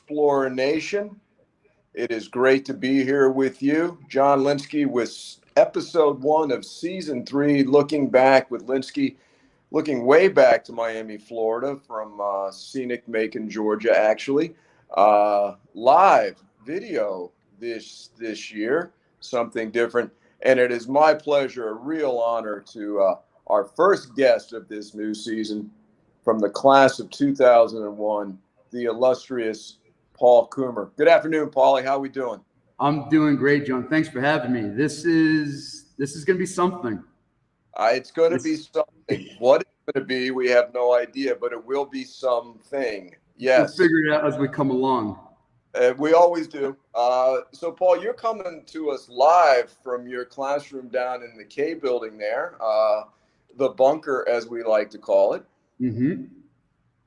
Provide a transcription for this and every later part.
Explorer Nation. It is great to be here with you. John Lynskey with episode 1 of season 3, looking back with Lynskey, looking way back to Miami, Florida from scenic Macon, Georgia, actually. Live video this year, something different. And it is my pleasure, a real honor to our first guest of this new season from the class of 2001, the illustrious Paul Kumer. Good afternoon, Paulie. How are we doing? I'm doing great, John. Thanks for having me. This is going to be something. It's going to be something. What it's going to be, we have no idea, but it will be something. Yes. We'll figure it out as we come along. We always do. So, Paul, you're coming to us live from your classroom down in the K building there, the bunker, as we like to call it. Mm-hmm.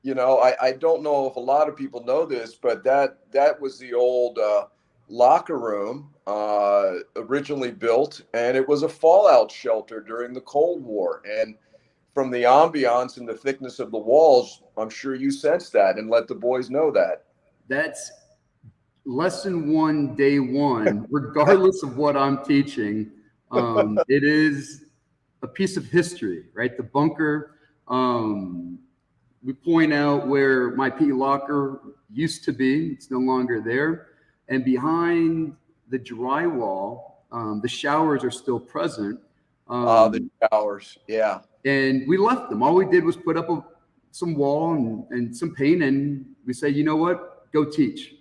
You know, I don't know if a lot of people know this, but that was the old locker room originally built, and it was a fallout shelter during the Cold War. And from the ambiance and the thickness of the walls, I'm sure you sensed that and let the boys know that. That's lesson 1, day 1, regardless of what I'm teaching. It is a piece of history, right? The bunker. We point out where my PE locker used to be. It's no longer there. And behind the drywall, the showers are still present. The showers, yeah. And we left them. All we did was put up some wall and some paint, and we said, you know what? Go teach.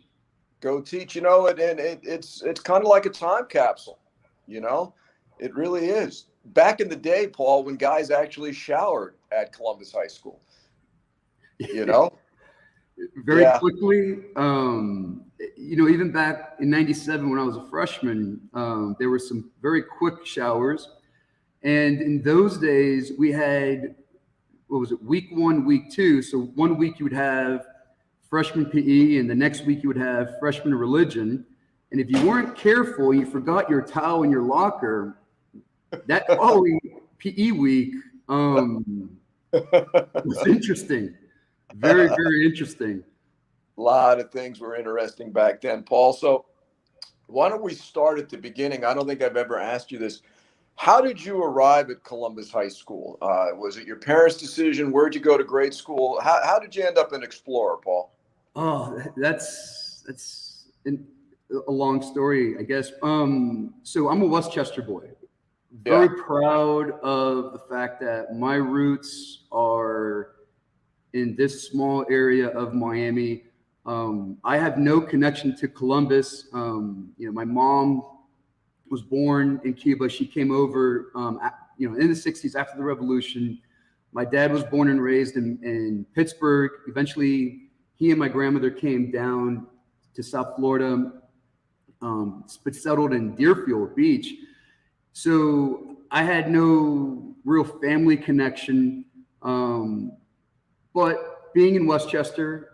Go teach. You know, and it's kind of like a time capsule. You know, it really is. Back in the day, Paul, when guys actually showered at Columbus High School. You know, very quickly. You know, even back in '97 when I was a freshman, there were some very quick showers, and in those days we had, what was it, week 1, week 2. So 1 week you would have freshman PE, and the next week you would have freshman religion. And if you weren't careful, you forgot your towel in your locker. That following PE week was interesting. Very, very interesting. A lot of things were interesting back then, Paul. So why don't we start at the beginning? I don't think I've ever asked you this. How did you arrive at Columbus High School? Was it your parents' decision? Where'd you go to grade school? How did you end up an Explorer, Paul? Oh, that's a long story, I guess. So I'm a Westchester boy. Very proud of the fact that my roots are in this small area of Miami. I have no connection to Columbus. You know, my mom was born in Cuba. She came over, you know, in the 60s after the revolution. My dad was born and raised in Pittsburgh. Eventually, he and my grandmother came down to South Florida, but settled in Deerfield Beach. So I had no real family connection. But being in Westchester,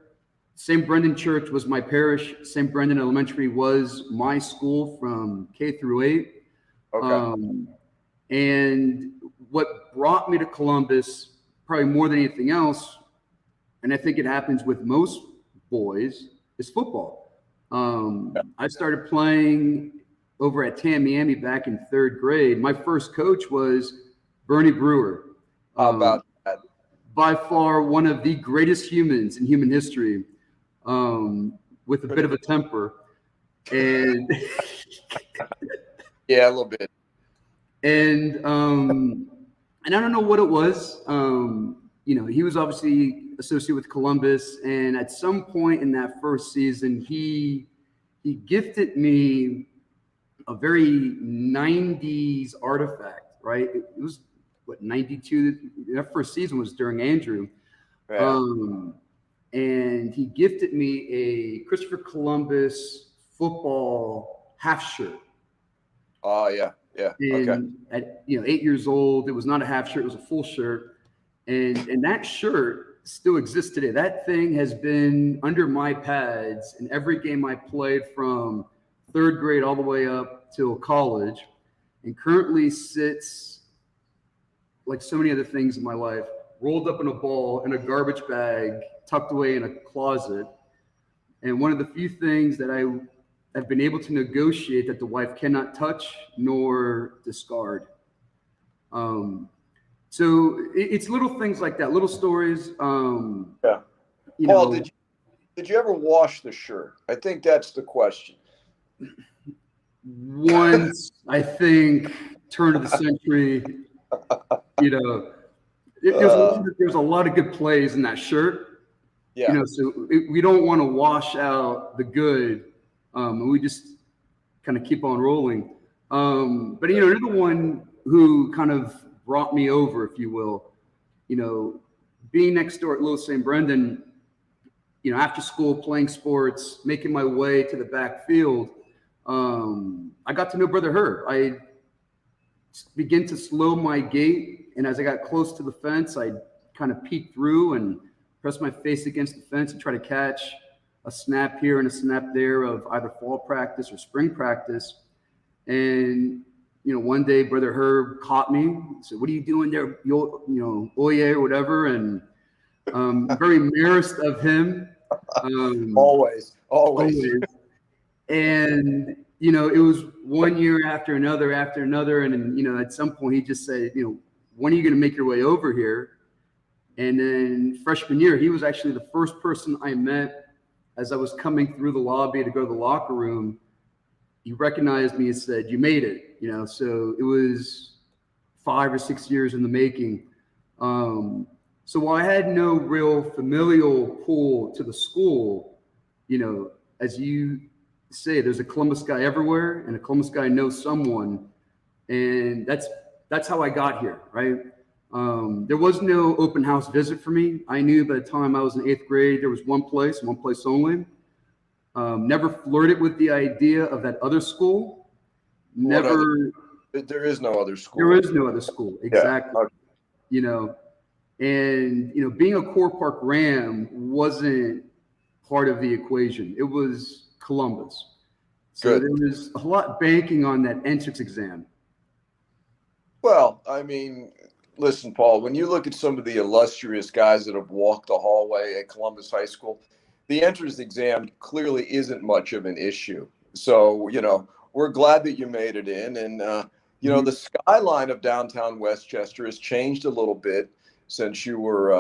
St. Brendan Church was my parish. St. Brendan Elementary was my school from K through 8. Okay. And what brought me to Columbus, probably more than anything else, and I think it happens with most boys, is football. I started playing over at Tamiami back in 3rd grade. My first coach was Bernie Brewer. How about that? By far one of the greatest humans in human history, with a bit of a temper. And yeah, a little bit. And I don't know what it was. You know, he was obviously associated with Columbus, and at some point in that first season, he gifted me a very 90s artifact, right? It was, what, 92? That first season was during Andrew. Yeah. And he gifted me a Christopher Columbus football half shirt. Oh, yeah. Yeah. And okay. At 8 years old, it was not a half shirt, it was a full shirt. And that shirt still exists today. That thing has been under my pads in every game I played from 3rd grade all the way up till college, and currently sits, like so many other things in my life, rolled up in a ball in a garbage bag, tucked away in a closet. And one of the few things that I have been able to negotiate that the wife cannot touch nor discard. So it's little things like that, little stories. Yeah. Paul, did you ever wash the shirt? I think that's the question. Once, I think, turn of the century, there's a lot of good plays in that shirt. Yeah. So we don't want to wash out the good. We just kind of keep on rolling. But another one who kind of brought me over, if you will, being next door at Little St. Brendan, after school, playing sports, making my way to the back field, I got to know Brother Heir. I began to slow my gait, and as I got close to the fence, I kind of peeked through and pressed my face against the fence and try to catch a snap here and a snap there of either fall practice or spring practice. And one day Brother Heir caught me, said, "What are you doing there, oye," or whatever. And very embarrassed of him. Always. And it was one year after another, and at some point he just said, "When are you going to make your way over here?" And then freshman year, he was actually the first person I met as I was coming through the lobby to go to the locker room. He recognized me and said, "You made it." So it was 5 or 6 years in the making. So while I had no real familial pull to the school, as you say, there's a Columbus guy everywhere, and a Columbus guy knows someone, and that's how I got here, right? There was no open house visit for me. I knew by the time I was in 8th grade, there was one place only. Never flirted with the idea of that other school. There is no other school. There is no other school. Exactly. Yeah. Okay. And being a Core Park Ram wasn't part of the equation. It was Columbus. So there was a lot banking on that entrance exam. Well, I mean, listen, Paul, when you look at some of the illustrious guys that have walked the hallway at Columbus High School, the entrance exam clearly isn't much of an issue. So, we're glad that you made it in. And, the skyline of downtown Westchester has changed a little bit since you were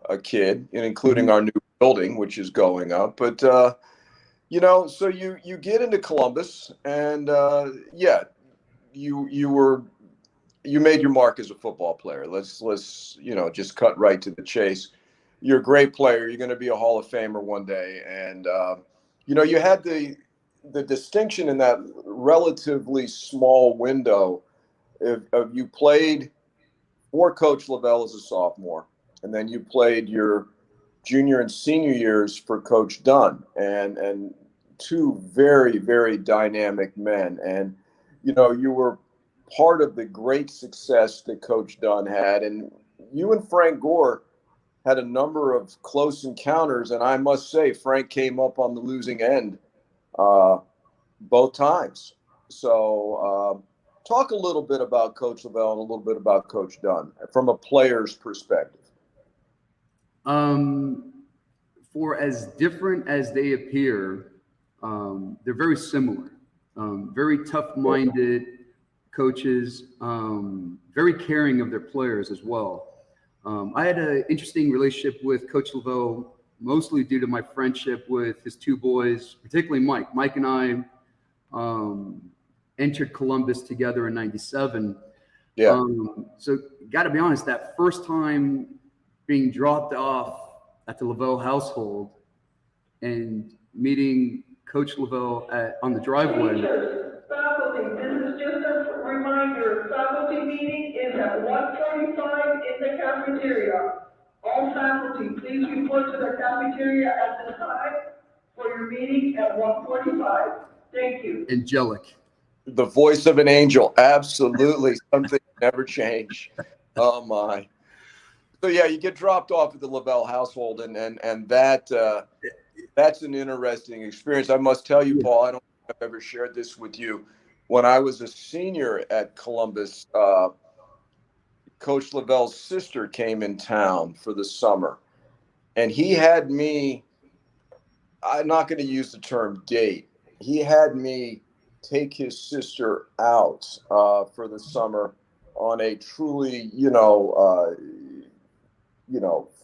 a kid, and including our new building, which is going up. But, so you get into Columbus, and, you made your mark as a football player. Let's just cut right to the chase. You're a great player. You're going to be a Hall of Famer one day. And, you had the distinction in that relatively small window of you played for Coach Lavelle as a sophomore, and then you played your junior and senior years for Coach Dunn, and two very, very dynamic men. And, you were part of the great success that Coach Dunn had. And you and Frank Gore had a number of close encounters. And I must say, Frank came up on the losing end both times. So talk a little bit about Coach Lavelle and a little bit about Coach Dunn from a player's perspective. For as different as they appear, they're very similar. Very tough-minded coaches, very caring of their players as well. I had an interesting relationship with Coach Lavelle, mostly due to my friendship with his two boys, particularly Mike. Mike and I entered Columbus together in '97. Yeah. So got to be honest, that first time being dropped off at the Lavelle household and meeting Coach Lavelle on the driveway. Faculty, this is just a reminder, faculty meeting is at 1:45 in the cafeteria. All faculty, please report to the cafeteria at this time for your meeting at 1:45. Thank you. Angelic. The voice of an angel. Absolutely. Something never change. Oh my. So yeah, you get dropped off at the Lavelle household, and that's an interesting experience. I must tell you, Paul, I don't think I've ever shared this with you. When I was a senior at Columbus, Coach Lavelle's sister came in town for the summer, and he had me I'm not going to use the term date. He had me take his sister out for the summer on a truly,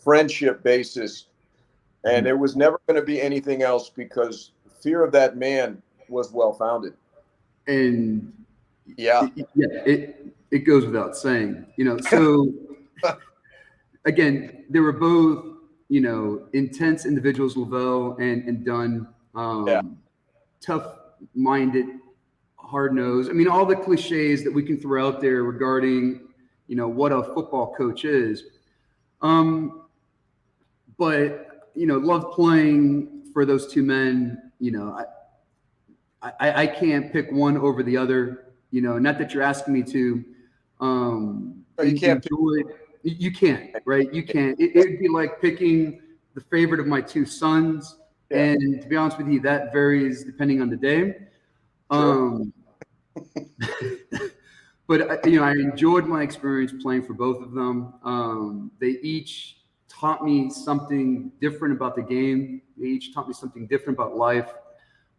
friendship basis. And there was never going to be anything else because fear of that man was well founded. And yeah, it goes without saying, so again, they were both, intense individuals, Lavelle and Dunn, tough-minded, hard-nosed. I mean, all the cliches that we can throw out there regarding, what a football coach is. But, love playing for those two men. I can't pick one over the other, not that you're asking me to. You can't. You can't, right? You can't. It'd be like picking the favorite of my two sons. Yeah. And to be honest with you, that varies depending on the day. Sure. But, I enjoyed my experience playing for both of them. They each taught me something different about the game. They each taught me something different about life.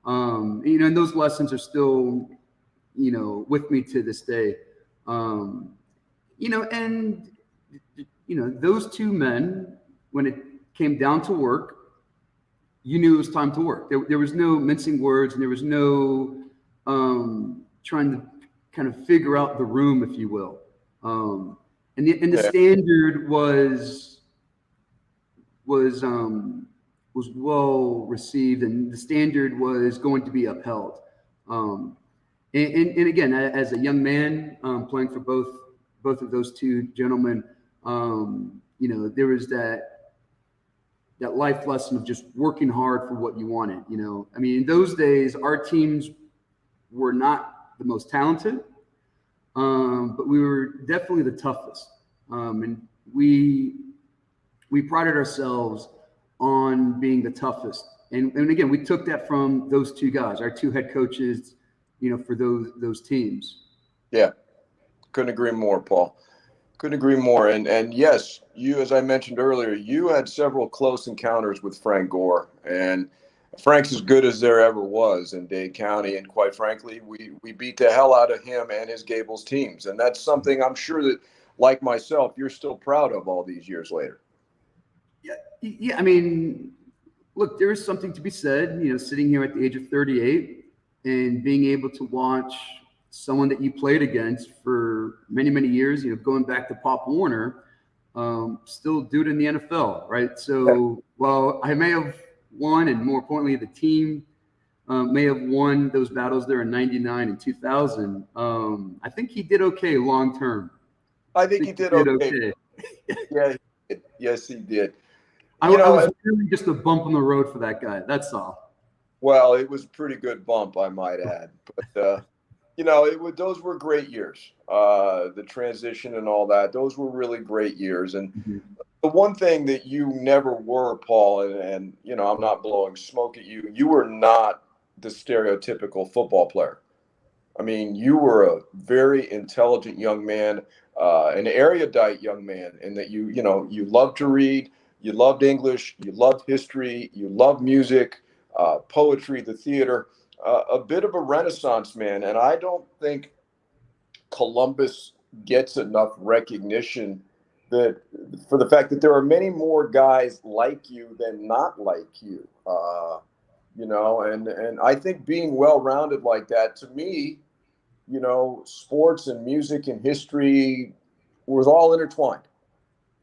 And those lessons are still, with me to this day. And, those two men, when it came down to work, you knew it was time to work. There was no mincing words, and there was no trying to kind of figure out the room, if you will. And the standard was well received, and the standard was going to be upheld. And again, as a young man playing for both of those two gentlemen, there was that life lesson of just working hard for what you wanted. I mean, in those days, our teams were not the most talented, but we were definitely the toughest. And we prided ourselves on being the toughest. And again, we took that from those two guys, our two head coaches, for those teams. Yeah. Couldn't agree more, Paul. Couldn't agree more. And yes, you, as I mentioned earlier, you had several close encounters with Frank Gore. And Frank's as good as there ever was in Dade County. And quite frankly, we beat the hell out of him and his Gables teams. And that's something I'm sure that, like myself, you're still proud of all these years later. Yeah. I mean, look, there is something to be said, sitting here at the age of 38 and being able to watch someone that you played against for many, many years, going back to Pop Warner, still do it in the NFL, right? So while I may have won, and more importantly, the team may have won those battles there in 99 and 2000, I think he did okay long term. I think he did okay. Yeah. Yes, he did. I was really just a bump on the road for that guy. That's all. Well, it was a pretty good bump, I might add. But, those were great years. The transition and all that, those were really great years. And the one thing that you never were, Paul, and I'm not blowing smoke at you, you were not the stereotypical football player. I mean, you were a very intelligent young man, an erudite young man, in that you loved to read, you loved English, you loved history, you loved music, poetry, the theater, a bit of a Renaissance man. And I don't think Columbus gets enough recognition for the fact that there are many more guys like you than not like you, and I think being well-rounded like that, to me, sports and music and history was all intertwined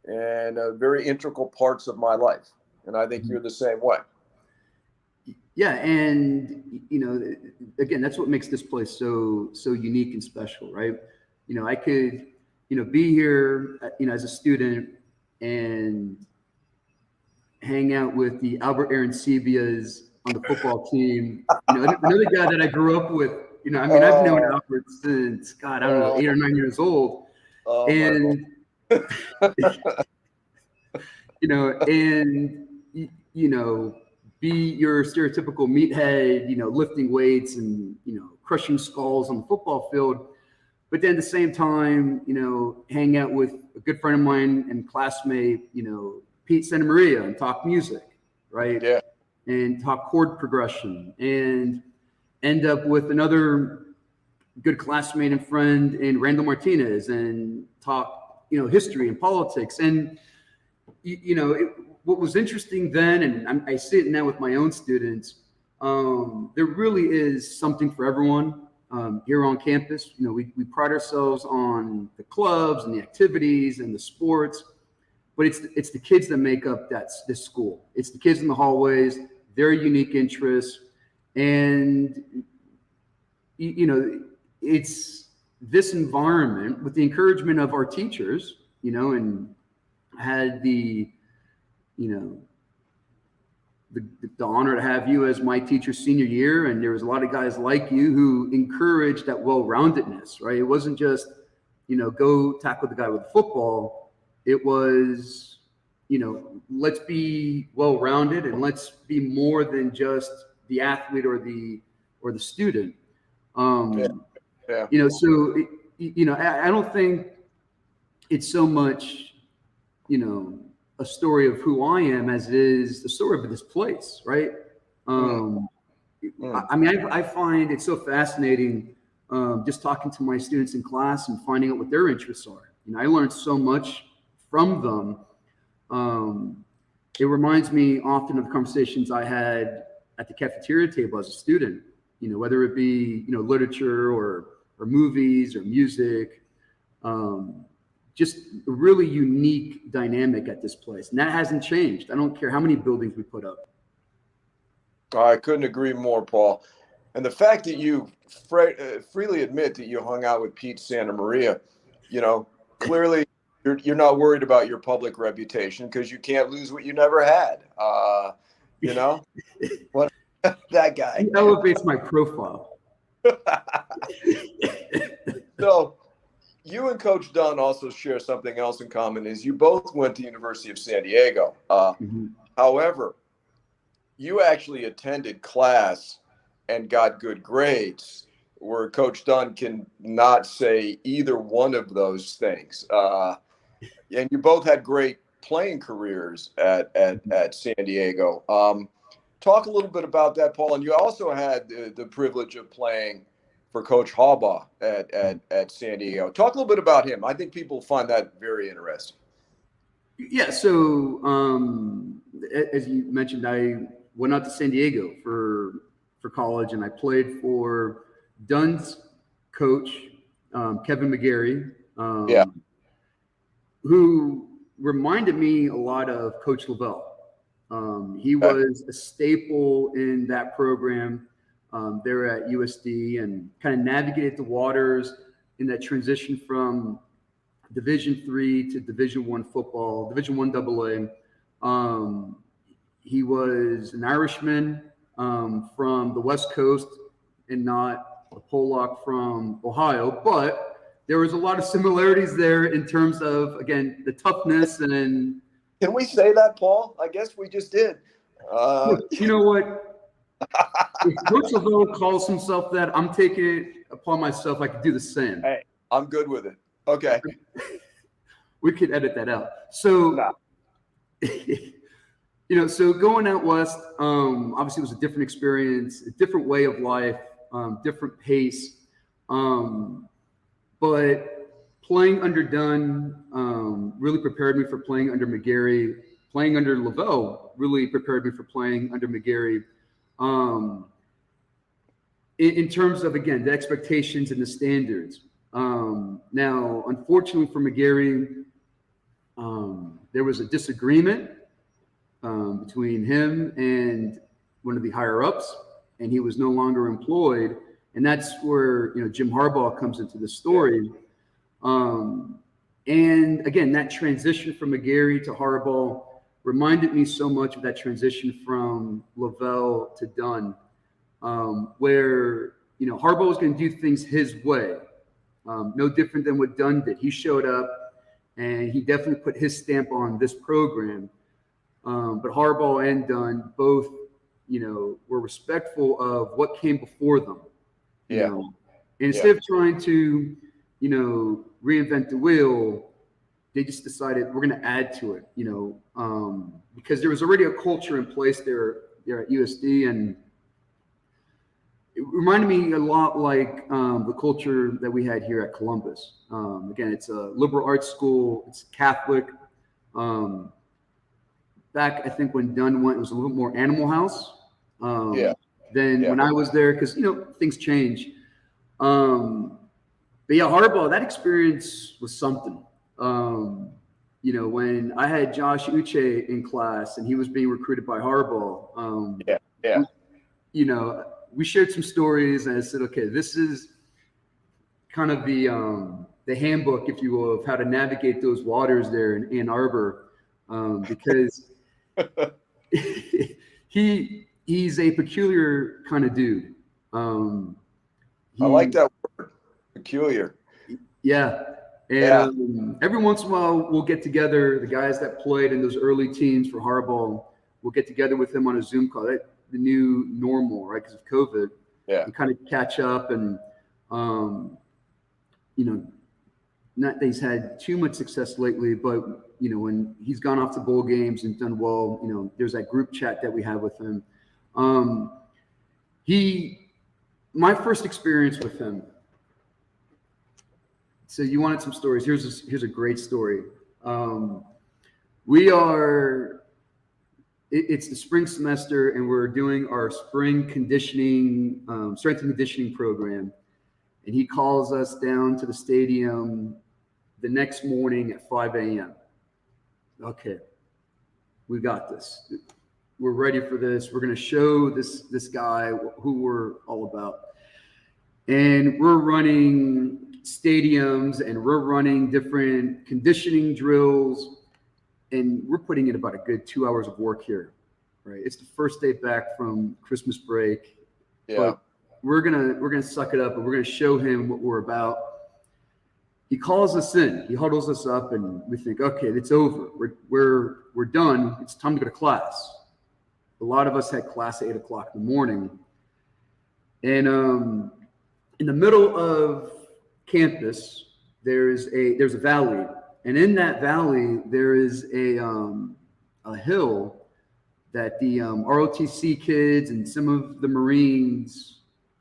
and very integral parts of my life. And I think you're the same way. Yeah. And, again, that's what makes this place so unique and special, right? I could, be here, as a student and hang out with the Albert Arancibias on the football team. Another guy that I grew up with, I've known Albert since, God, I don't know, 8 or 9 years old. And, be your stereotypical meathead, lifting weights and, crushing skulls on the football field. But then at the same time, hang out with a good friend of mine and classmate, Pete Santamaria, and talk music, right? Yeah. and talk chord progression, and end up with another good classmate and friend in Randall Martinez and talk, history and politics. And, what was interesting then, and I see it now with my own students, there really is something for everyone here on campus. We pride ourselves on the clubs and the activities and the sports, but it's the kids that make up this school. It's the kids in the hallways, their unique interests, and it's this environment with the encouragement of our teachers, and had the honor to have you as my teacher senior year. And there was a lot of guys like you who encouraged that well-roundedness, right? It wasn't just, go tackle the guy with the football. It was, let's be well-rounded and let's be more than just the athlete or the student. So, I don't think it's so much, a story of who I am as it is the story of this place, right? I find it so fascinating just talking to my students in class and finding out what their interests are. I learned so much from them. It reminds me often of conversations I had at the cafeteria table as a student, whether it be, literature or movies or music. Just a really unique dynamic at this place. And that hasn't changed. I don't care how many buildings we put up. I couldn't agree more, Paul. And the fact that you freely admit that you hung out with Pete Santa Maria, clearly you're not worried about your public reputation because you can't lose what you never had. What that guy. He elevates my profile. So you and Coach Dunn also share something else in common, is you both went to University of San Diego. However, you actually attended class and got good grades, where Coach Dunn can not say either one of those things. And you both had great playing careers at San Diego. Talk a little bit about that, Paul. And you also had the privilege of playing for Coach Harbaugh at San Diego. Talk a little bit about him. I think people find that very interesting. Yeah. So as you mentioned, I went out to San Diego for college, and I played for Dunn's coach, Kevin McGarry, who reminded me a lot of Coach Lavelle. He was a staple in that program. There at USD, and kind of navigated the waters in that transition from Division III to Division I football, Division I AA. He was an Irishman from the West Coast and not a Pollock from Ohio, but there was a lot of similarities there in terms of, again, the toughness. And can we say that, Paul? I guess we just did. You know what? If Coach Lavelle calls himself that, I'm taking it upon myself. I could do the same. Hey, I'm good with it. Okay. We could edit that out. So, so going out west, obviously it was a different experience, a different way of life, different pace. But playing under Dunn really prepared me for playing under McGarry. Playing under Lavelle really prepared me for playing under McGarry. In terms of, again, the expectations and the standards. Now, unfortunately for McGarry, there was a disagreement between him and one of the higher ups, and he was no longer employed. And that's where, Jim Harbaugh comes into the story. And again, that transition from McGarry to Harbaugh reminded me so much of that transition from Lavelle to Dunn, where, Harbaugh was going to do things his way, no different than what Dunn did. He showed up and he definitely put his stamp on this program. But Harbaugh and Dunn both, were respectful of what came before them. And instead of trying to, reinvent the wheel, they just decided we're going to add to it, because there was already a culture in place there there at USD, and it reminded me a lot like the culture that we had here at Columbus. Again, it's a liberal arts school. It's Catholic. Back, I think when Dunn went, it was a little more Animal House than when I was there, because, things change. But yeah, Harbaugh, that experience was something. When I had Josh Uche in class and he was being recruited by Harbaugh, we shared some stories, and I said, okay, this is kind of the handbook, if you will, of how to navigate those waters there in Ann Arbor, because he's a peculiar kind of dude. I like that word, peculiar. Yeah. And every once in a while, we'll get together, the guys that played in those early teams for Harbaugh, we'll get together with him on a Zoom call, the new normal, right, because of COVID. And kind of catch up, and, not that he's had too much success lately, but, when he's gone off to bowl games and done well, there's that group chat that we have with him. My first experience with him, so you wanted some stories. Here's a great story. It's the spring semester, and we're doing our spring conditioning, strength and conditioning program. And he calls us down to the stadium the next morning at 5 a.m. Okay, we got this. We're ready for this. We're going to show this guy who we're all about. And we're running stadiums, and we're running different conditioning drills, and we're putting in about a good 2 hours of work here, right? It's the first day back from Christmas break. But we're gonna suck it up, and we're gonna show him what we're about. He calls us in, he huddles us up, and we think, okay, it's over. We're done. It's time to go to class. A lot of us had class at 8 o'clock in the morning. And in the middle of campus, there's a valley. And in that valley, there is a hill that the ROTC kids and some of the Marines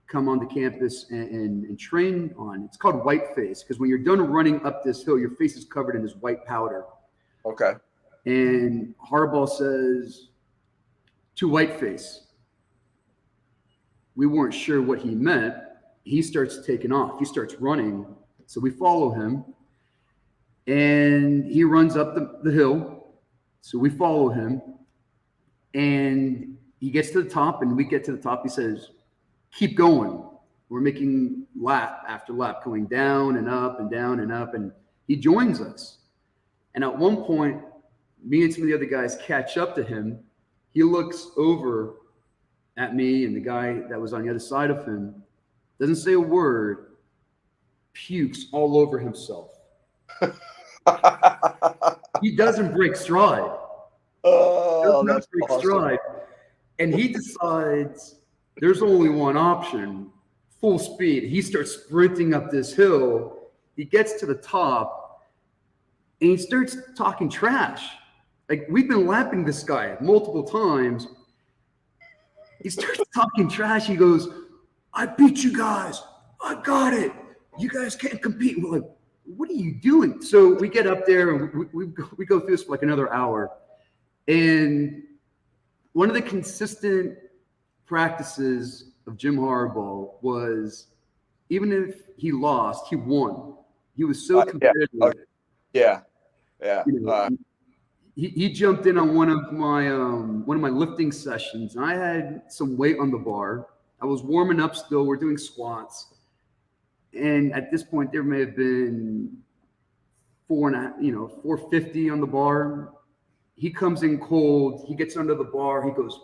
come onto campus and train on. It's called whiteface, because when you're done running up this hill, your face is covered in this white powder. Okay. And Harbaugh says to whiteface. We weren't sure what he meant. He starts taking off. He starts running. So we follow him. And he runs up the hill. So we follow him. And he gets to the top, and we get to the top. He says, keep going. We're making lap after lap, going down and up and down and up. And he joins us. And at one point, me and some of the other guys catch up to him. He looks over at me and the guy that was on the other side of him, doesn't say a word, pukes all over himself. He doesn't break stride. That's awesome. Stride. And he decides there's only one option, full speed. He starts sprinting up this hill. He gets to the top, and he starts talking trash. Like, we've been lapping this guy multiple times. He starts talking trash. He goes, I beat you guys. I got it. You guys can't compete. We're like, what are you doing? So we get up there, and we go through this for like another hour. And one of the consistent practices of Jim Harbaugh was, even if he lost, he won. He was so competitive. Yeah. You know, he jumped in on one of my lifting sessions, and I had some weight on the bar. I was warming up still. We're doing squats. And at this point, there may have been 450 on the bar. He comes in cold. He gets under the bar. He goes,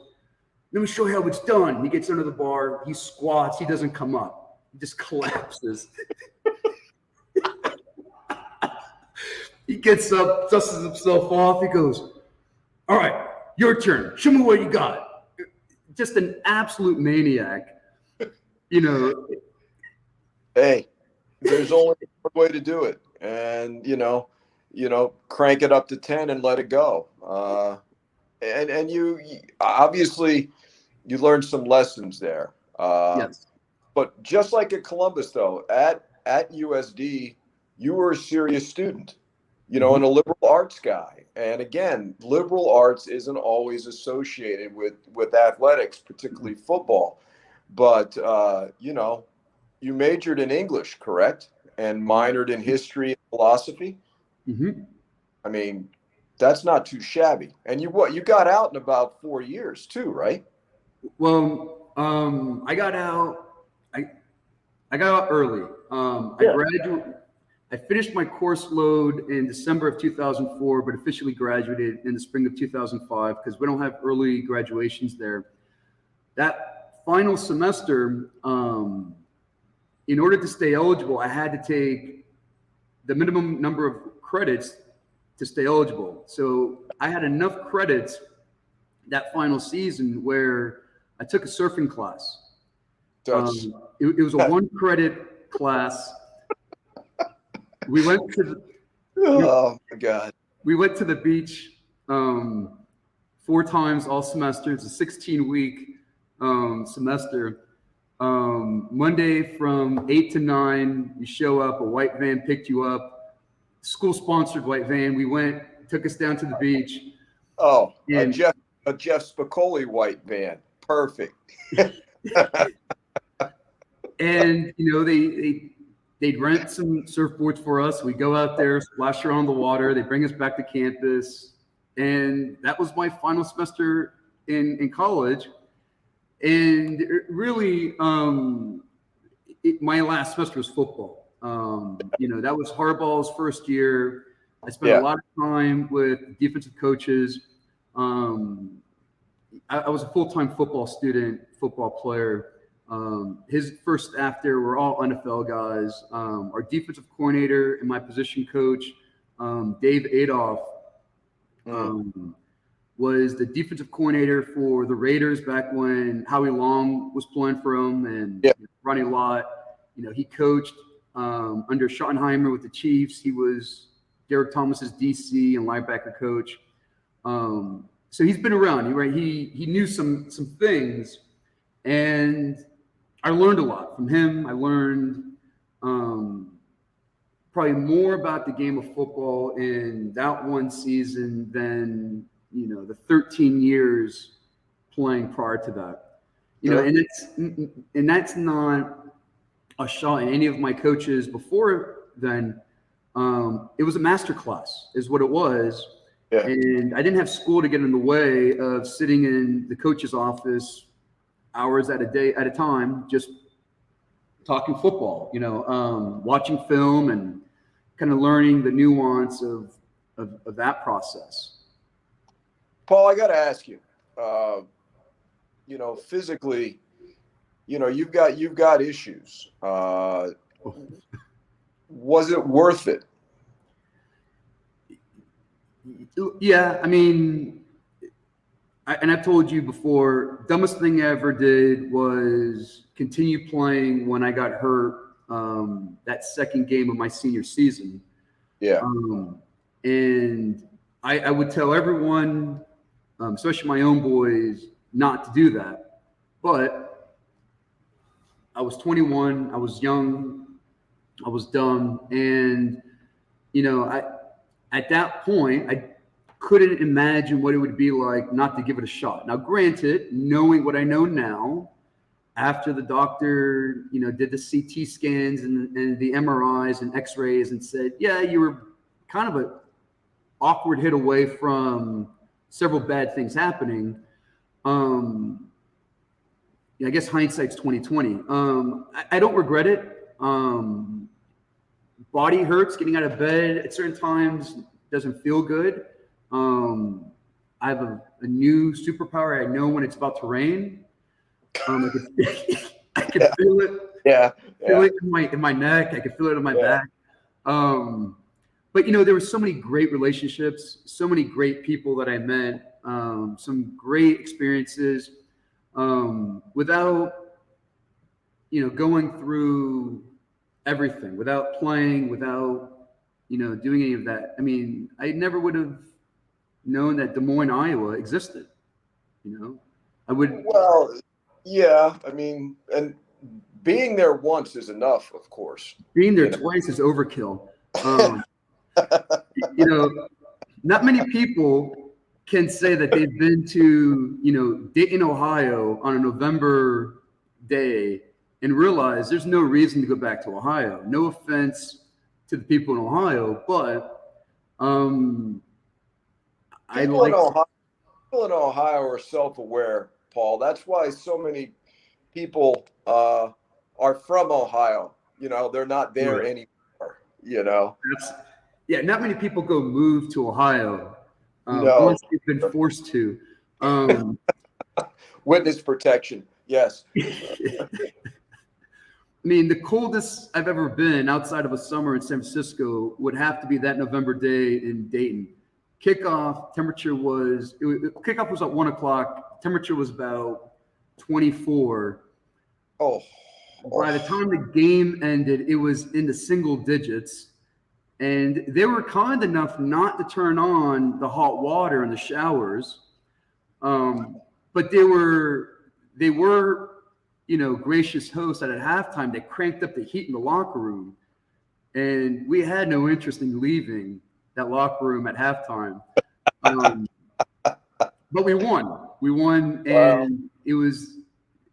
let me show you how it's done. He gets under the bar. He squats. He doesn't come up. He just collapses. He gets up, dusts himself off. He goes, all right, your turn. Show me what you got. Just an absolute maniac. Hey, there's only one way to do it. And, crank it up to 10 and let it go. And you obviously, you learned some lessons there. Yes. But just like at Columbus, though, at USD, you were a serious student, and a liberal arts guy. And again, liberal arts isn't always associated with athletics, particularly football. But you majored in English, correct? And minored in history and philosophy. Mm-hmm. I mean, that's not too shabby. And you got out in about 4 years too, right? Well, I got out. I got out early. I finished my course load in December of 2004, but officially graduated in the spring of 2005 because we don't have early graduations there. That final semester, in order to stay eligible, I had to take the minimum number of credits to stay eligible. So I had enough credits that final season where I took a surfing class. It was a 1 credit class. We went to oh my God. We went to the beach 4 times all semester. It's a 16-week semester. Monday from 8 to 9, you show up, a white van picked you up, school-sponsored white van. We went, took us down to the beach. Oh, a Jeff Spicoli white van. Perfect. And, they'd rent some surfboards for us. We go out there, splash around the water. They bring us back to campus. And that was my final semester in college. And really, my last semester was football. That was Harbaugh's first year. I spent a lot of time with defensive coaches. I was a full-time football student, football player. His first staff there were all NFL guys. Our defensive coordinator and my position coach, Dave Adolph, was the defensive coordinator for the Raiders back when Howie Long was playing for him, and Ronnie Lott. He coached under Schottenheimer with the Chiefs. He was Derek Thomas's DC and linebacker coach. So he's been around. He knew some things, and I learned a lot from him. I learned probably more about the game of football in that one season than the 13 years playing prior to that. And that's not a shot at any of my coaches before then. It was a master class, is what it was. Yeah. And I didn't have school to get in the way of sitting in the coach's office hours at a time, just talking football, watching film and kind of learning the nuance of that process. Paul, I got to ask you, physically, you've got issues. Was it worth it? Yeah, I mean, and I've told you before, dumbest thing I ever did was continue playing when I got hurt that second game of my senior season. Yeah. And I would tell everyone, especially my own boys, not to do that. But I was 21. I was young. I was dumb. And, at that point, I couldn't imagine what it would be like not to give it a shot. Now, granted, knowing what I know now, after the doctor, did the CT scans and the MRIs and X-rays and said, yeah, you were kind of an awkward hit away from several bad things happening. I guess hindsight's 2020. I don't regret it. Body hurts, getting out of bed at certain times doesn't feel good. I have a new superpower. I know when it's about to rain. I can feel it. Feel it in my neck. I can feel it in my back. But there were so many great relationships, so many great people that I met, some great experiences, without going through everything, without playing, without doing any of that. I mean, I never would have known that Des Moines, Iowa existed. I I would. Well, yeah. I mean, and being there once is enough, of course. Being there twice is overkill. You know, not many people can say that they've been to, Dayton, Ohio on a November day and realize there's no reason to go back to Ohio. No offense to the people in Ohio, but I People like. People in Ohio are self-aware, Paul. That's why so many people are from Ohio. They're not there Right. anymore. You know. Yeah, not many people go move to Ohio No. unless they've been forced to. Witness protection. Yes. I mean, the coldest I've ever been outside of a summer in San Francisco would have to be that November day in Dayton. Kickoff was at 1 o'clock. Temperature was about 24. Oh. By the time the game ended, it was in the single digits. And they were kind enough not to turn on the hot water in the showers. But they were, gracious hosts that at halftime, they cranked up the heat in the locker room. And we had no interest in leaving that locker room at halftime. But we won. And it was,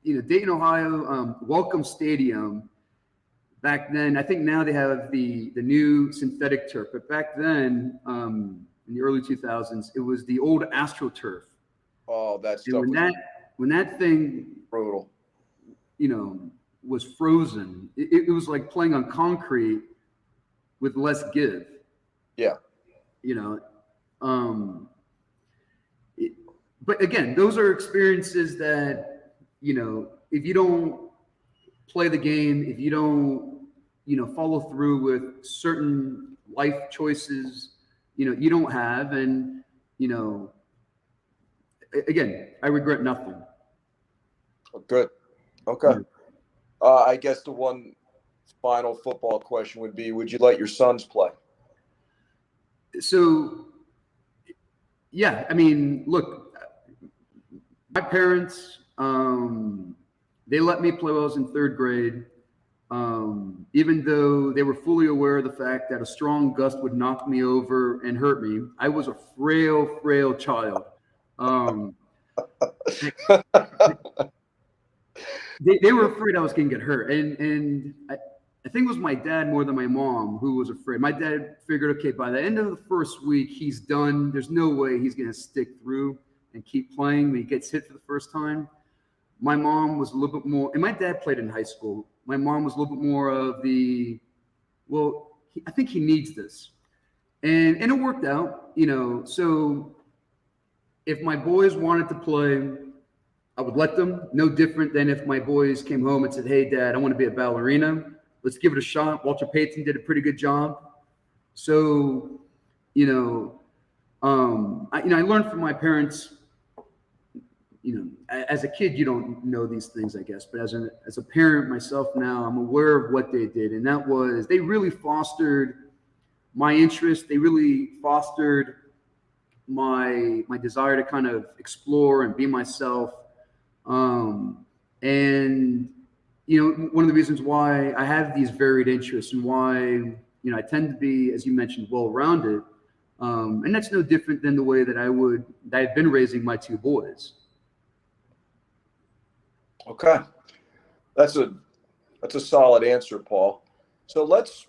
Dayton, Ohio, Welcome Stadium. Back then, I think now they have the new synthetic turf, but back then, in the early 2000s, it was the old AstroTurf. Oh, that stuff. When that thing, brutal, was frozen, it was like playing on concrete with less give. Yeah. But again, those are experiences that, if you don't play the game, if you don't, follow through with certain life choices, you don't have. And, again, I regret nothing. Good. Okay. I guess the one final football question would be, would you let your sons play? So, yeah, I mean, look, my parents, they let me play when I was in third grade, even though they were fully aware of the fact that a strong gust would knock me over and hurt me. I was a frail child. They were afraid I was going to get hurt. And I think it was my dad more than my mom who was afraid. My dad figured, okay, by the end of the first week, he's done. There's no way he's going to stick through and keep playing when he gets hit for the first time. My mom was a little bit more, and my dad played in high school. My mom was a little bit more of the, I think he needs this. And it worked out, so if my boys wanted to play, I would let them. No different than if my boys came home and said, hey, Dad, I want to be a ballerina. Let's give it a shot. Walter Payton did a pretty good job. So, I learned from my parents, as a kid, you don't know these things, I guess. But as a parent myself now, I'm aware of what they did. And that was, they really fostered my interest. They really fostered my desire to kind of explore and be myself. And, one of the reasons why I have these varied interests and why, I tend to be, as you mentioned, well-rounded. And that's no different than the way that I've been raising my two boys. Okay. That's a solid answer, Paul. So let's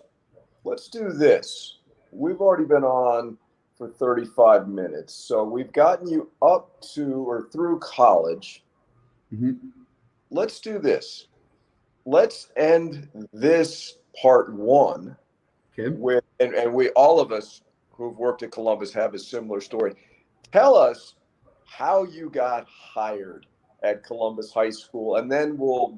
do this. We've already been on for 35 minutes. So we've gotten you up to or through college. Mm-hmm. Let's do this. Let's end this part one. Okay. With, and we, all of us who've worked at Columbus have a similar story. Tell us how you got hired at Columbus High School, and then we'll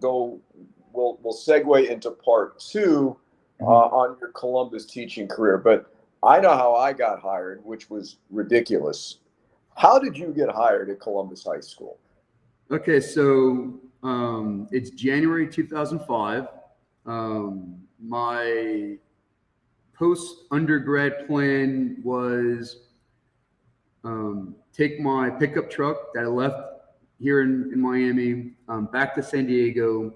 segue into part two on your Columbus teaching career. But I know how I got hired, which was ridiculous. How did you get hired at Columbus High School? Okay, so it's January 2005. My post-undergrad plan was take my pickup truck that I left, here in Miami, back to San Diego,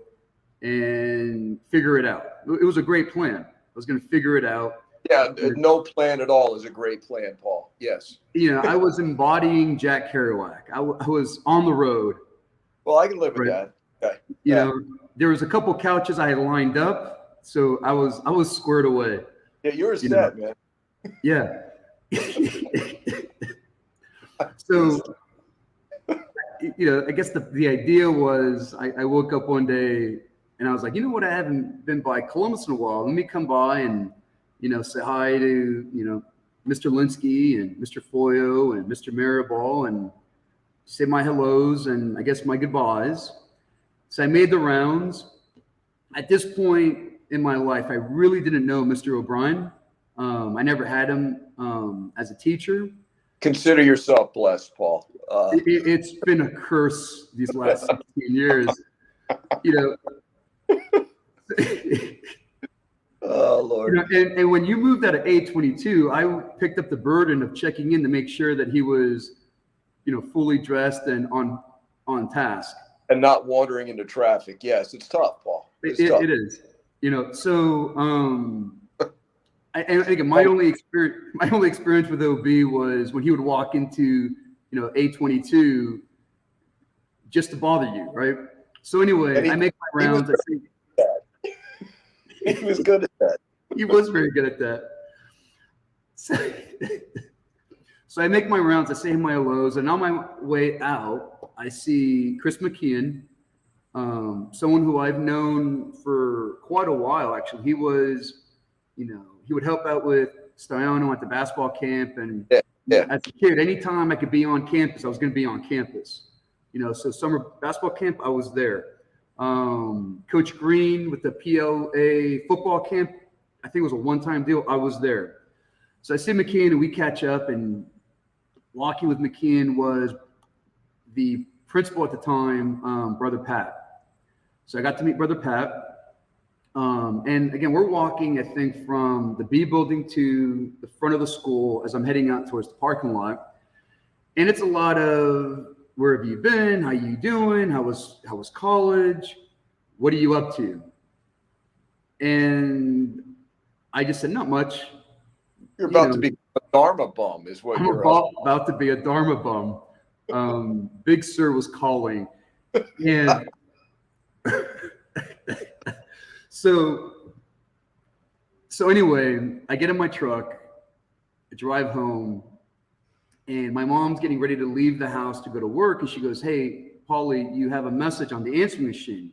and figure it out. It was a great plan. I was going to figure it out. Yeah, no plan at all is a great plan, Paul. Yes. I was embodying Jack Kerouac. I was on the road. Well, I can live with that. Okay. There was a couple couches I had lined up, so I was squared away. Yeah, you were set, man. Yeah. So, I guess the idea was I woke up one day and I was like, you know what? I haven't been by Columbus in a while. Let me come by and, say hi to, Mr. Lynskey and Mr. Foyo and Mr. Maribal and say my hellos and I guess my goodbyes. So I made the rounds. At this point in my life, I really didn't know Mr. O'Brien. I never had him as a teacher. Consider yourself blessed, Paul. It's been a curse these last 16 years. Oh, Lord. And when you moved out of A22, I picked up the burden of checking in to make sure that he was, fully dressed and on task. And not wandering into traffic. Yes, it's tough, Paul. It's tough. It is. So and again, my only experience with OB was when he would walk into, A22 just to bother you, right? So anyway, I make my rounds. He was good at that. He was very good at that. So I make my rounds. I say my hellos, and on my way out, I see Chris McKeon, someone who I've known for quite a while. Actually, he was, he would help out with Stiano at the basketball camp, and as a kid, anytime I could be on campus, I was going to be on campus. So summer basketball camp, I was there. Coach Green with the PLA football camp, I think it was a one-time deal. I was there. So I see McKeon and we catch up, and walking with McKeon was the principal at the time, Brother Pat. So I got to meet Brother Pat. And again, we're walking, I think, from the B building to the front of the school as I'm heading out towards the parking lot. And it's a lot of, where have you been? How you doing? How was college? What are you up to? And I just said, not much. You're about to be a Dharma bum is what you're about to be a Dharma bum. Big Sir was calling. And so anyway, I get in my truck, I drive home, and my mom's getting ready to leave the house to go to work. And she goes, "Hey, Paulie, you have a message on the answering machine."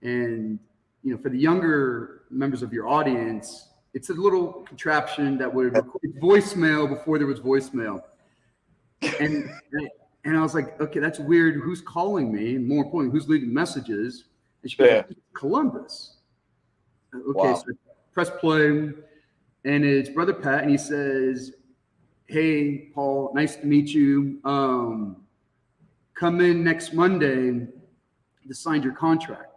And, for the younger members of your audience, it's a little contraption that would record voicemail before there was voicemail. And I was like, okay, that's weird. Who's calling me? And more importantly, who's leaving messages? And she goes, Columbus. Okay, wow. So I press play, and it's Brother Pat, and he says, "Hey, Paul, nice to meet you. Come in next Monday to sign your contract."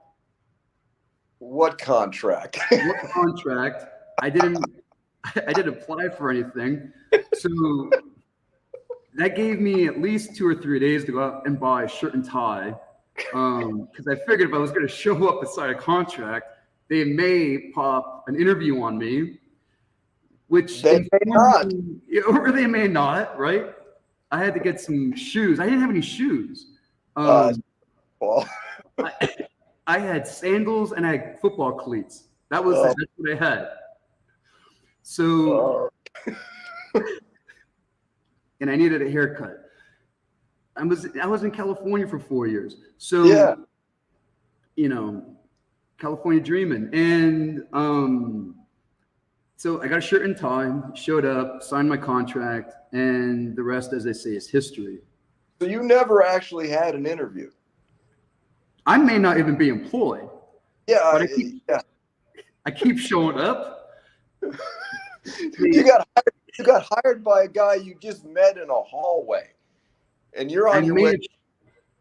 What contract? What contract? I didn't apply for anything. So that gave me at least 2 or 3 days to go out and buy a shirt and tie. Because I figured if I was going to show up and sign a contract, they may pop an interview on me, which they may not. Or they may not, right? I had to get some shoes. I didn't have any shoes. Well. I had sandals and I had football cleats. That's what I had. So, and I needed a haircut. I was in California for 4 years. So, California dreaming. And so I got a shirt and tie, showed up, signed my contract, and the rest, as they say, is history. So you never actually had an interview? I may not even be employed. Yeah, but I keep showing up. You got hired by a guy you just met in a hallway, and you're on your way.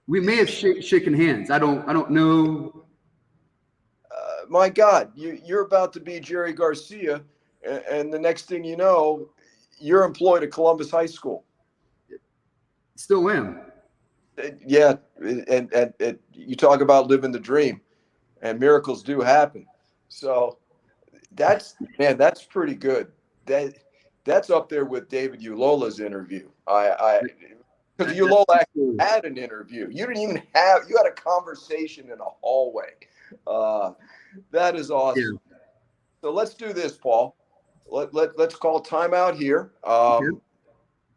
We may have shaken hands. I don't know. My God, you're about to be Jerry Garcia, and the next thing you know, you're employed at Columbus High School. Still am. Yeah, and you talk about living the dream, and miracles do happen. So that's man, that's pretty good. That that's up there with David Ulola's interview. I because Ulola actually Cool. had an interview. You didn't even have you had a conversation in a hallway. Uh, that is Yeah. awesome. So let's do this, Paul. Let's call timeout here. Okay.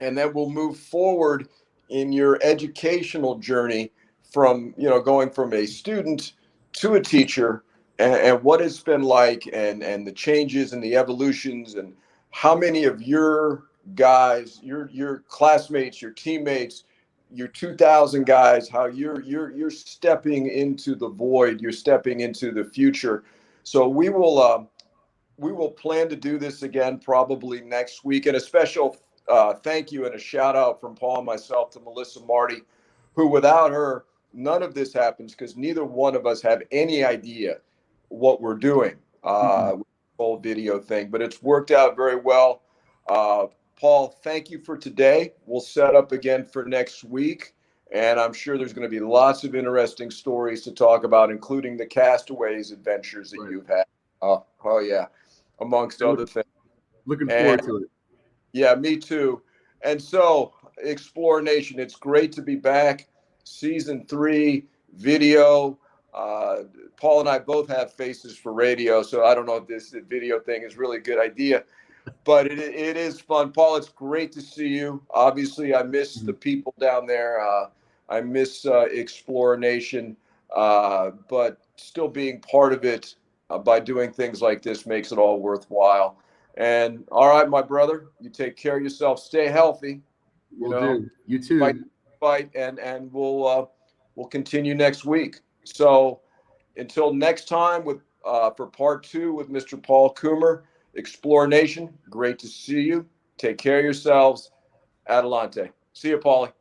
And then we'll move forward in your educational journey from going from a student to a teacher, and what it's been like, and the changes and the evolutions, and how many of your guys, your classmates, your teammates, your 2000 guys, how you're stepping into the void, you're stepping into the future. So we will plan to do this again probably next week. And a special thank you and a shout out from Paul and myself to Melissa Marty, who without her, none of this happens, because neither one of us have any idea what we're doing with the whole video thing. But it's worked out very well. Paul, thank you for today. We'll set up again for next week. And I'm sure there's going to be lots of interesting stories to talk about, including the Castaways adventures that you've had. Oh yeah, amongst other things. Looking And forward to it. yeah, me too. And so, Explore Nation, it's great to be back. Season 3 video. Paul and I both have faces for radio, so I don't know if this video thing is really a good idea, but it is fun. Paul, it's great to see you. Obviously, I miss the people down there. I miss Explore Nation, but still being part of it by doing things like this makes it all worthwhile. And all right, my brother, you take care of yourself. Stay healthy. Will do. You too. Fight, and we'll continue next week. So until next time, with for part 2 with Mr. Paul Kumer, Explore Nation. Great to see you. Take care of yourselves. Adelante. See you, Paulie.